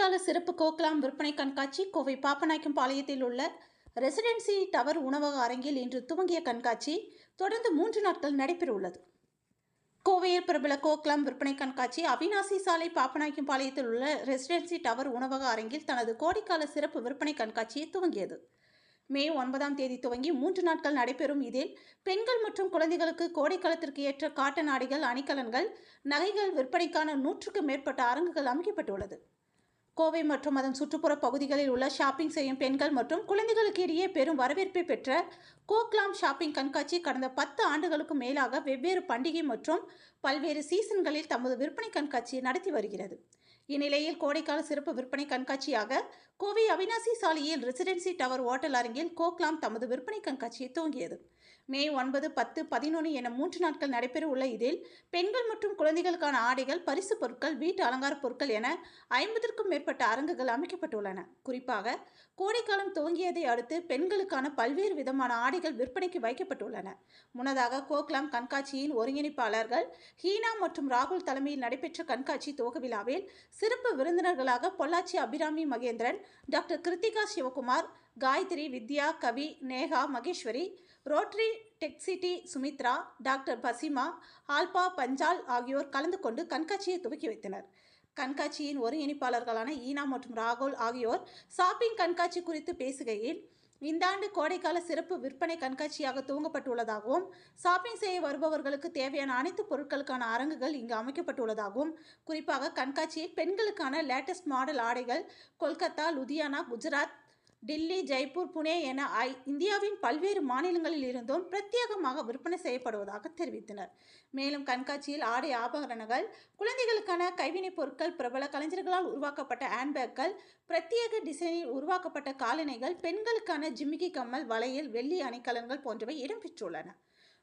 கோடைக்கால சிறப்பு கோக்லாம் விற்பனை கண்காட்சி கோவை பாப்பநாயக்கம் பாளையத்தில் உள்ள ரெசிடென்சி டவர் உணவக அரங்கில் இன்று துவங்கிய கண்காட்சி தொடர்ந்து 3 நாட்கள் நடைபெறவுள்ளது. கோவையில் பிரபல கோக்லாம் விற்பனை கண்காட்சி அவிநாசி சாலை பாப்பநாயக்கம் பாளையத்தில் உள்ள ரெசிடென்சி டவர் உணவக அரங்கில் தனது கோடைக்கால சிறப்பு விற்பனை கண்காட்சியை துவங்கியது. மே 9ஆம் தேதி துவங்கி 3 நாட்கள் நடைபெறும் இதில் பெண்கள் மற்றும் குழந்தைகளுக்கு கோடைக்காலத்திற்கு ஏற்ற காட்டன் ஆடைகள், அணிகலன்கள், நகைகள் விற்பனைக்கான 100க்கும் மேற்பட்ட அரங்குகள் அமைக்கப்பட்டுள்ளது. கோவை மற்றும் அதன் சுற்றுப்புற பகுதிகளில் உள்ள ஷாப்பிங் செய்யும் பெண்கள் மற்றும் குழந்தைகளுக்கு இடையே பெரும் வரவேற்பை பெற்ற கோக்லாம் ஷாப்பிங் கண்காட்சி கடந்த 10 ஆண்டுகளுக்கும் மேலாக வெவ்வேறு பண்டிகை மற்றும் பல்வேறு சீசன்களில் தமது விற்பனை கண்காட்சியை நடத்தி வருகிறது. இந்நிலையில் கோடைக்கால சிறப்பு விற்பனை கண்காட்சியாக கோவை அவிநாசி சாலையில் ரெசிடென்சி டவர் ஓட்டல் அரங்கில் கோக்லாம் தமது விற்பனை கண்காட்சியை துவங்கியது. மே 9, 10, 11 என 3 நாட்கள் நடைபெற உள்ள இதில் பெண்கள் மற்றும் குழந்தைகளுக்கான ஆடைகள், பரிசு பொருட்கள், வீட்டு அலங்கார பொருட்கள் என 50க்கும் மேற்பட்ட அரங்குகள் அமைக்கப்பட்டுள்ளன. குறிப்பாக கோடைக்காலம் துவங்கியதை அடுத்து பெண்களுக்கான பல்வேறு விதமான ஆடைகள் விற்பனைக்கு வைக்கப்பட்டுள்ளன. முன்னதாக கோக்லாம் கண்காட்சியின் ஒருங்கிணைப்பாளர்கள் ஹீனா மற்றும் ராகுல் தலைமையில் நடைபெற்ற கண்காட்சி துவக்க விழாவில் சிறப்பு விருந்தினர்களாக Pollachi Abirami Mahendran, doctor Kiruthika Sivakumar, Gayathri, Vidya, Kavi, Neha, Maheswari, Rotary Texcity Sumithra, doctor Pasima, Alpha Panchal ஆகியோர் கலந்து கொண்டு கண்காட்சியை துவக்கி வைத்தனர். கண்காட்சியின் ஒருங்கிணைப்பாளர்களான ஈனா மற்றும் ராகுல் ஆகியோர் ஷாப்பிங் கண்காட்சி குறித்து பேசுகையில், இந்த ஆண்டு கோடைக்கால சிறப்பு விற்பனை கண்காட்சியாக துவங்கப்பட்டுள்ளதாகவும், ஷாப்பிங் செய்ய வருபவர்களுக்கு தேவையான அனைத்து பொருட்களுக்கான அரங்குகள் இங்கு அமைக்கப்பட்டுள்ளதாகவும், குறிப்பாக கண்காட்சியில் பெண்களுக்கான லேட்டஸ்ட் மாடல் ஆடைகள் கொல்கத்தா, லுதியானா, குஜராத், டில்லி, ஜெய்ப்பூர், புனே என இந்தியாவின் பல்வேறு மாநிலங்களில் இருந்தும் பிரத்யேகமாக விற்பனை செய்யப்படுவதாக தெரிவித்தனர். மேலும் கண்காட்சியில் ஆடை ஆபரணங்கள், குழந்தைகளுக்கான கைவினைப் பொருட்கள், பிரபல கலைஞர்களால் உருவாக்கப்பட்ட ஹேண்ட்பேக்கள், பிரத்யேக டிசைனில் உருவாக்கப்பட்ட காலணிகள், பெண்களுக்கான ஜிமிக்கி கம்மல், வளையல், வெள்ளி அணிகலன்கள் போன்றவை இடம்பெற்றுள்ளன.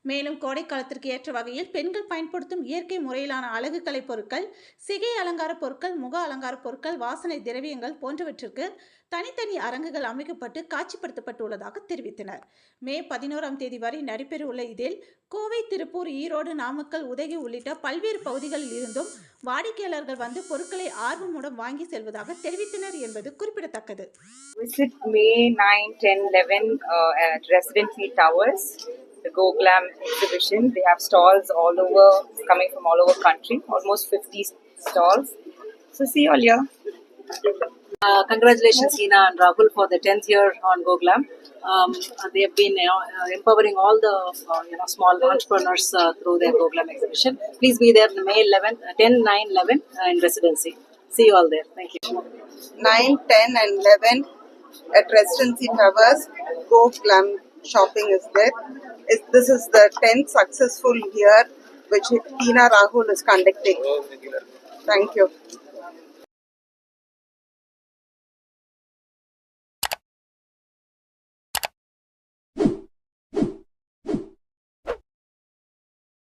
மேலும் கோடைக்காலத்திற்கு ஏற்ற வகையில் பெண்கள் பயன்படுத்தும் இயற்கை முறையிலான அழகு கலை பொருட்கள், சிகை அலங்கார பொருட்கள், முக அலங்கார பொருட்கள், வாசனை திரவியங்கள் போன்றவற்றிற்கு தனித்தனி அரங்குகள் அமைக்கப்பட்டு காட்சிப்படுத்தப்பட்டுள்ளதாக தெரிவித்தனர். மே 11ஆம் தேதி வரை நடைபெறவுள்ள இதில் கோவை, திருப்பூர், ஈரோடு, நாமக்கல், உதகை உள்ளிட்ட பல்வேறு பகுதிகளில் இருந்தும் வாடிக்கையாளர்கள் வந்து பொருட்களை ஆர்வமுடன் வாங்கி செல்வதாக தெரிவித்தனர் என்பது குறிப்பிடத்தக்கது. Visit May 9, 10, 11 at Residency Towers, the Goglam exhibition. They have stalls all over, coming from all over country, almost 50 stalls. So see you all here. Congratulations, Hina and Rahul, for the 10th year on Goglam. They have been empowering all the small entrepreneurs through their Goglam exhibition. Please be there May 11, 10, 9, 11 in Residency. See you all there. Thank you. 9, 10 and 11 at Residency Towers. Goglam shopping is there. This is the 10th successful year which Hina Rahul is conducting. Thank you.